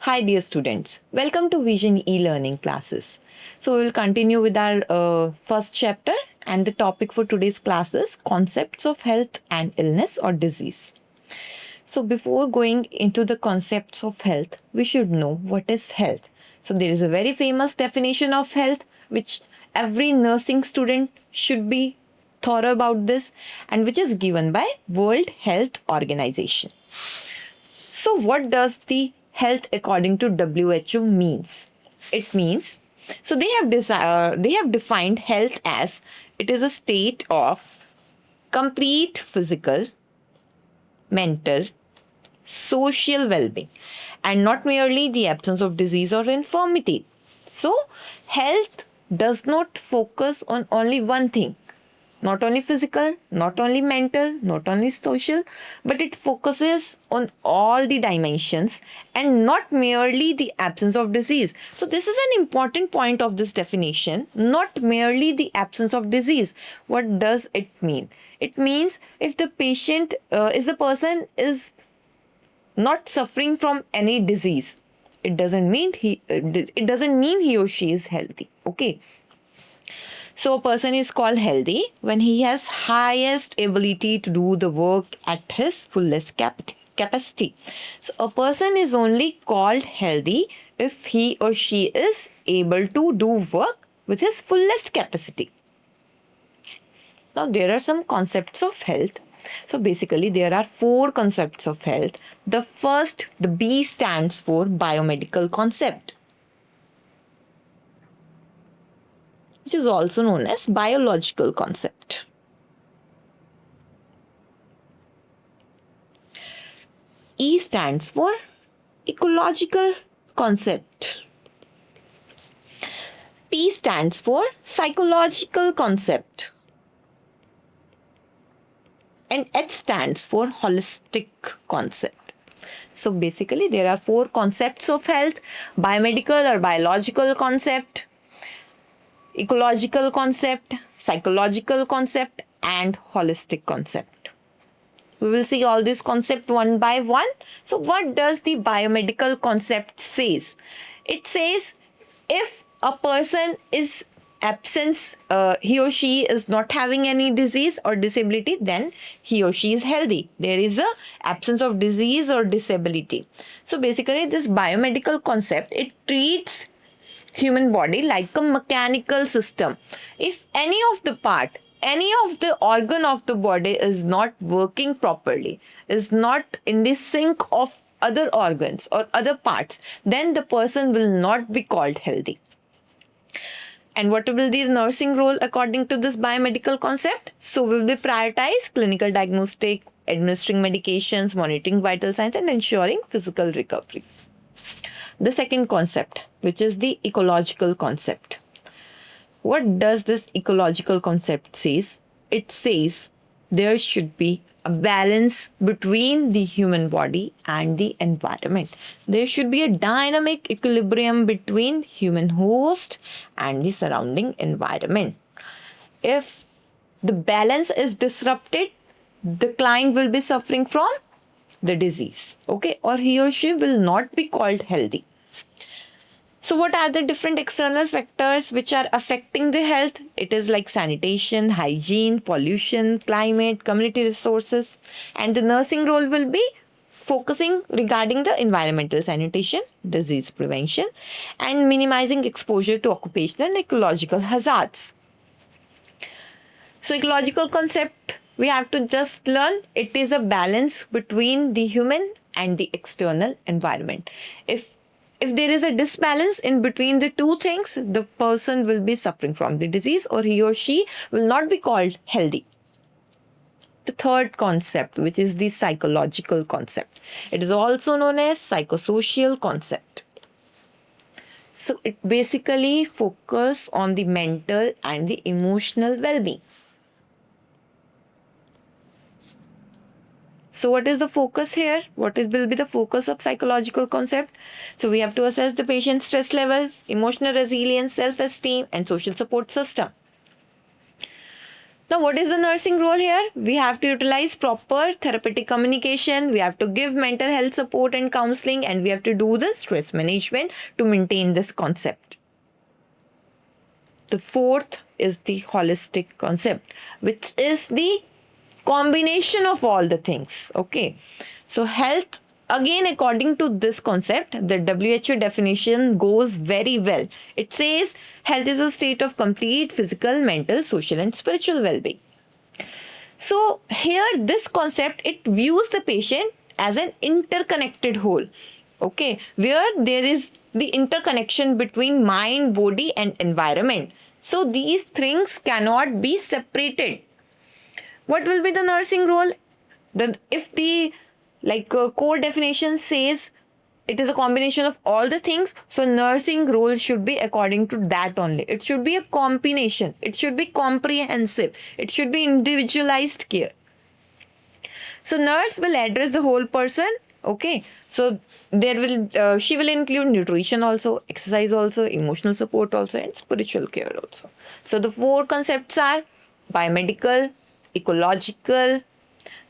Hi dear students, welcome to Vision e-learning classes. So we will continue with our first chapter, and the topic for today's class is concepts of health and illness or disease. So before going into the concepts of health, we should know what is health. So there is a very famous definition of health which every nursing student should be thorough about this, and which is given by World Health Organization. So, what does the health according to WHO means? It means, so they have defined health as it is a state of complete physical, mental, social well-being, and not merely the absence of disease or infirmity. So, health does not focus on only one thing, not only physical, not only mental, not only social, but it focuses on all the dimensions and not merely the absence of disease. So, this is an important point of this definition, not merely the absence of disease. What does it mean? It means if the person is not suffering from any disease, it doesn't mean he or she is healthy. Okay. So a person is called healthy when he has highest ability to do the work at his fullest capacity. So a person is only called healthy if he or she is able to do work with his fullest capacity. Now there are some concepts of health. So basically there are 4 concepts of health. The first, the B stands for biomedical concept, which is also known as biological concept. E stands for ecological concept. P stands for psychological concept. And H stands for holistic concept. So basically there are 4 concepts of health: biomedical or biological concept, ecological concept, psychological concept, and holistic concept. We will see all these concepts one by one. So what does the biomedical concept says? It says if a person is he or she is not having any disease or disability, then he or she is healthy. There is a absence of disease or disability. So basically this biomedical concept, it treats human body like a mechanical system. If any of the organ of the body is not working properly, is not in the sync of other organs or other parts, then the person will not be called healthy. And what will be the nursing role according to this biomedical concept? So we will prioritize clinical diagnostic, administering medications, monitoring vital signs, and ensuring physical recovery. The second concept, which is the ecological concept. What does this ecological concept says? It says there should be a balance between the human body and the environment. There should be a dynamic equilibrium between human host and the surrounding environment. If the balance is disrupted, the client will be suffering from the disease, okay, or he or she will not be called healthy. So what are the different external factors which are affecting the health? It is like sanitation, hygiene, pollution, climate, community resources, and the nursing role will be focusing regarding the environmental sanitation, disease prevention, and minimizing exposure to occupational and ecological hazards. So ecological concept, we have to just learn it is a balance between the human and the external environment. If there is a disbalance in between the two things, the person will be suffering from the disease or he or she will not be called healthy. The third concept, which is the psychological concept. It is also known as psychosocial concept. So it basically focuses on the mental and the emotional well-being. So what is the focus here? Will be the focus of psychological concept? So we have to assess the patient's stress level, emotional resilience, self-esteem, and social support system. Now, what is the nursing role here? We have to utilize proper therapeutic communication. We have to give mental health support and counseling, and we have to do the stress management to maintain this concept. The fourth is the holistic concept, which is the combination of all the things. Okay. So, health, again, according to this concept, the WHO definition goes very well. It says health is a state of complete physical, mental, social, and spiritual well being. So, here, this concept, it views the patient as an interconnected whole. Okay, where there is the interconnection between mind, body, and environment. So, these things cannot be separated. What will be the nursing role? If the core definition says it is a combination of all the things, so nursing role should be according to that only. It should be a combination. It should be comprehensive. It should be individualized care. So nurse will address the whole person. Okay, so she will include nutrition also, exercise also, emotional support also, and spiritual care also. So the four concepts are biomedical, ecological,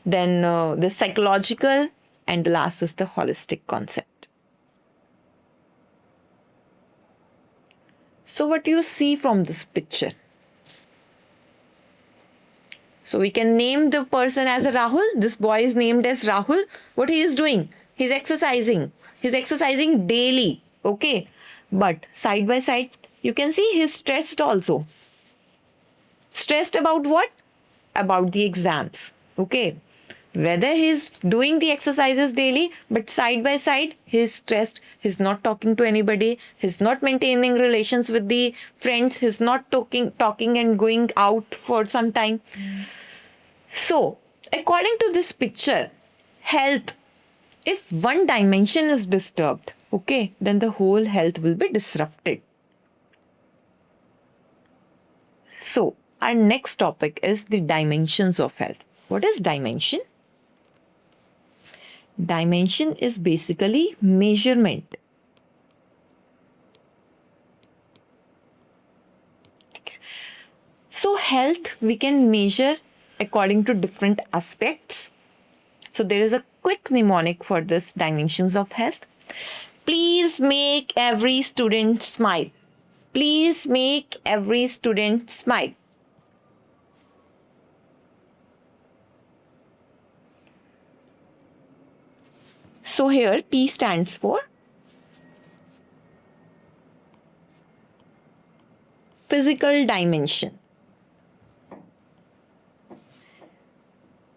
then the psychological, and the last is the holistic concept. So what do you see from this picture? So we can name the person as a Rahul. This boy is named as Rahul. What he is doing? He's exercising. He's exercising daily. Okay. But side by side, you can see he's stressed also. Stressed about what? About the exams. Okay. Whether he's doing the exercises daily, but side by side, he's stressed. He's not talking to anybody. He's not maintaining relations with the friends. He's not talking and going out for some time. So, according to this picture, health, if one dimension is disturbed, okay, then the whole health will be disrupted. So, our next topic is the dimensions of health. What is dimension? Dimension is basically measurement. So health we can measure according to different aspects. So there is a quick mnemonic for this dimensions of health. Please make every student smile. Please make every student smile. So here P stands for physical dimension.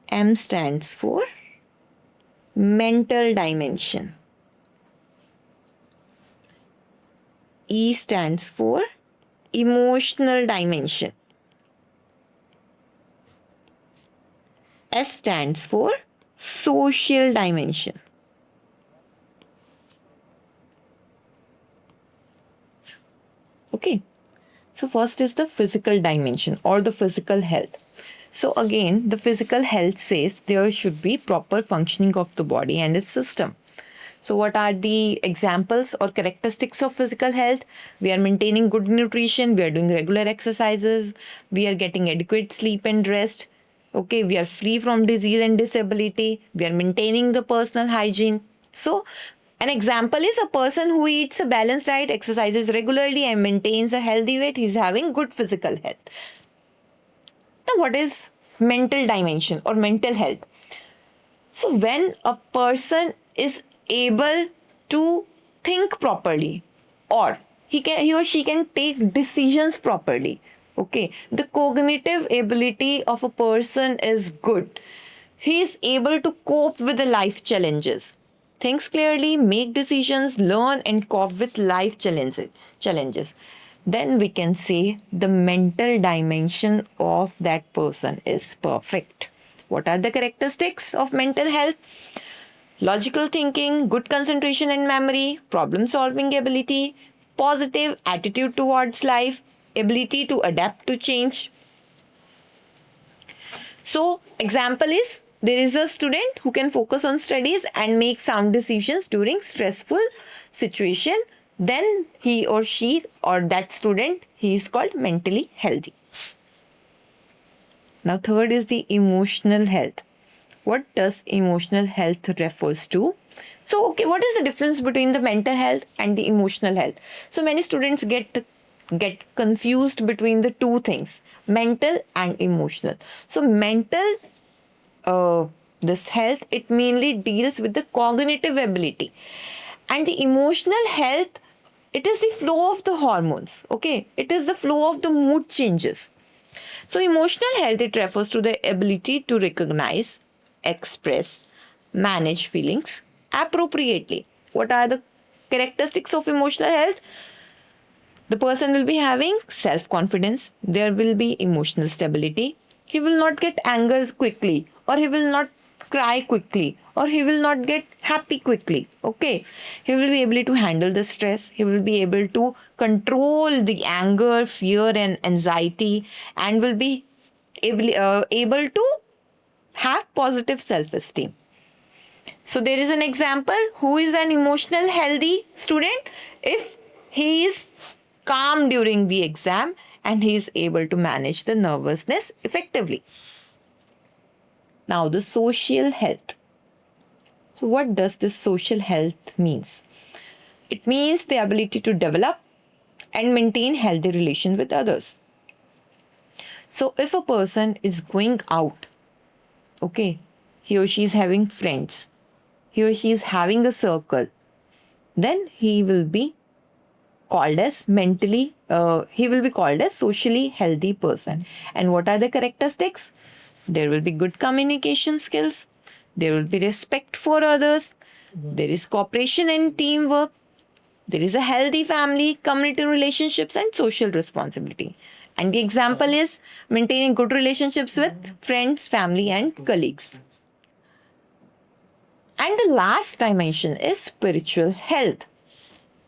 M stands for mental dimension. E stands for emotional dimension. S stands for social dimension. Okay, so first is the physical dimension or the physical health. So again, the physical health says there should be proper functioning of the body and its system. So what are the examples or characteristics of physical health? We are maintaining good nutrition, we are doing regular exercises, we are getting adequate sleep and rest. Okay, we are free from disease and disability, we are maintaining the personal hygiene. So an example is a person who eats a balanced diet, exercises regularly and maintains a healthy weight, he is having good physical health. Now what is mental dimension or mental health? So when a person is able to think properly or he or she can take decisions properly. Okay, the cognitive ability of a person is good. He is able to cope with the life challenges. Thinks clearly, make decisions, learn and cope with life challenges. Then we can say the mental dimension of that person is perfect. What are the characteristics of mental health? Logical thinking, good concentration and memory, problem solving ability, positive attitude towards life, ability to adapt to change. So, example is there is a student who can focus on studies and make sound decisions during stressful situation. Then he or she or that student, he is called mentally healthy. Now, third is the emotional health. What does emotional health refers to? So, okay, what is the difference between the mental health and the emotional health? So, many students get confused between the two things, mental and emotional. So, mental this health, it mainly deals with the cognitive ability, and the emotional health, it is the flow of the hormones. Okay, it is the flow of the mood changes. So, emotional health, it refers to the ability to recognize, express, manage feelings appropriately. What are the characteristics of emotional health? The person will be having self confidence, there will be emotional stability, he will not get anger quickly, or he will not cry quickly, or he will not get happy quickly. Okay, he will be able to handle the stress, he will be able to control the anger, fear, and anxiety, and will be able to have positive self esteem. So there is an example, who is an emotional healthy student? If he is calm during the exam and he is able to manage the nervousness effectively. Now the social health. So what does this social health means? It means the ability to develop and maintain healthy relations with others. So if a person is going out, okay, he or she is having friends, he or she is having a circle, then he will be called as he will be called as socially healthy person. And what are the characteristics? There will be good communication skills, there will be respect for others, there is cooperation and teamwork, there is a healthy family community relationships and social responsibility. And the example is maintaining good relationships with friends, family, and colleagues. And the last dimension is spiritual health.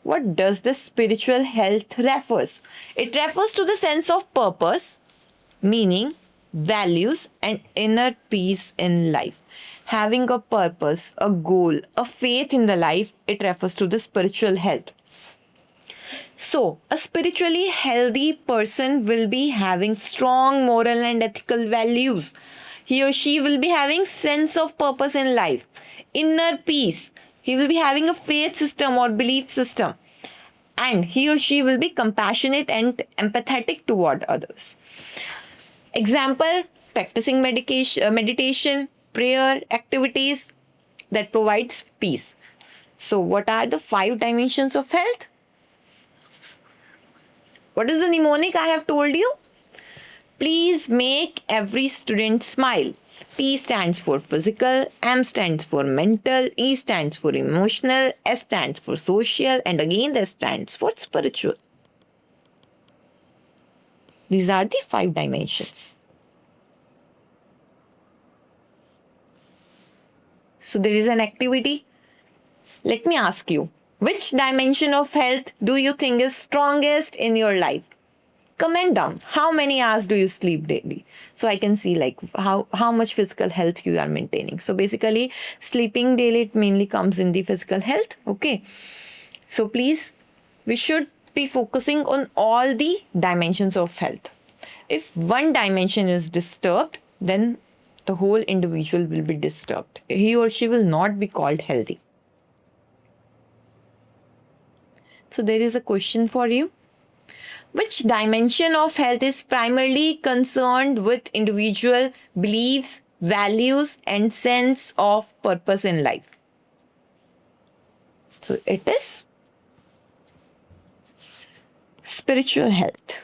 What does the spiritual health refers? It refers to the sense of purpose, meaning, values, and inner peace in life. Having a purpose, a goal, a faith in the life, it refers to the spiritual health. So, a spiritually healthy person will be having strong moral and ethical values. He or she will be having sense of purpose in life, inner peace. He will be having a faith system or belief system, and he or she will be compassionate and empathetic toward others. Example, practicing meditation, prayer, activities that provides peace. So, what are the 5 dimensions of health? What is the mnemonic I have told you? Please make every student smile. P stands for physical, M stands for mental, E stands for emotional, S stands for social, and again the S stands for spiritual. These are the 5 dimensions. So there is an activity. Let me ask you, which dimension of health do you think is strongest in your life? Comment down. How many hours do you sleep daily? So I can see like how much physical health you are maintaining. So basically sleeping daily, it mainly comes in the physical health. Okay. So please, we should be focusing on all the dimensions of health. If one dimension is disturbed, then the whole individual will be disturbed. He or she will not be called healthy. So there is a question for you. Which dimension of health is primarily concerned with individual beliefs, values, and sense of purpose in life? So it is spiritual health.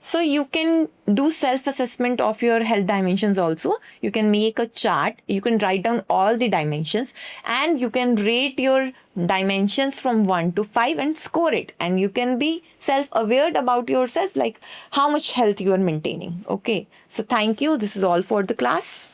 So you can do self-assessment of your health dimensions also. You can make a chart, you can write down all the dimensions, and you can rate your dimensions from 1 to 5 and score it. And you can be self-aware about yourself, like how much health you are maintaining. Okay. So thank you. This is all for the class.